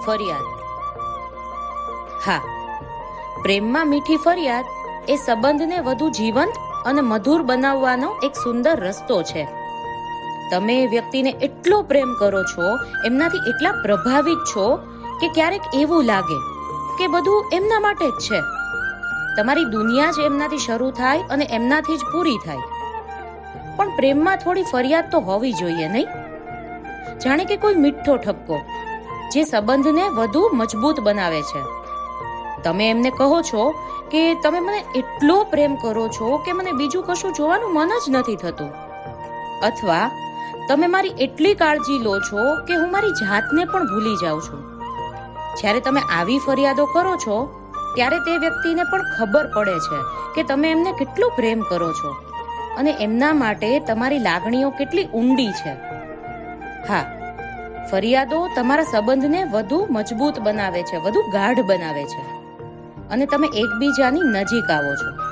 ફરિયાદ. હા, પ્રેમમાં મીઠી ફરિયાદ એ સંબંધને વધુ જીવંત અને મધુર બનાવવાનો એક સુંદર રસ્તો છે. તમે એ વ્યક્તિને એટલો પ્રેમ કરો છો, એમનાથી એટલા પ્રભાવિત છો કે ક્યારેક એવું લાગે કે બધું એમના માટે જ છે. તમારી દુનિયા જ એમનાથી શરૂ થાય અને એમનાથી જ પૂરી થાય. પણ પ્રેમમાં થોડી ફરિયાદ તો હોવી જોઈએ, નહીં? જાણે કે કોઈ મીઠો ઠપકો જે સંબંધને વધુ મજબૂત બનાવે છે. તમે એમને કહો છો કે તમે મને એટલો પ્રેમ કરો છો કે મને બીજું કશું જોવાનું મન જ નથી થતું. અથવા તમે મારી એટલી કાળજી લો છો કે હું મારી જાતને પણ ભૂલી જાઉં છું. જ્યારે તમે આવી ફરિયાદો કરો છો ત્યારે તે વ્યક્તિને પણ ખબર પડે છે કે તમે એમને કેટલો પ્રેમ કરો છો અને એમના માટે તમારી લાગણીઓ કેટલી ઊંડી છે. હા, ફરિયાદો તમારા સંબંધને વધુ મજબૂત બનાવે છે, વધુ ગાઢ બનાવે છે અને તમે એકબીજાની નજીક આવો છો.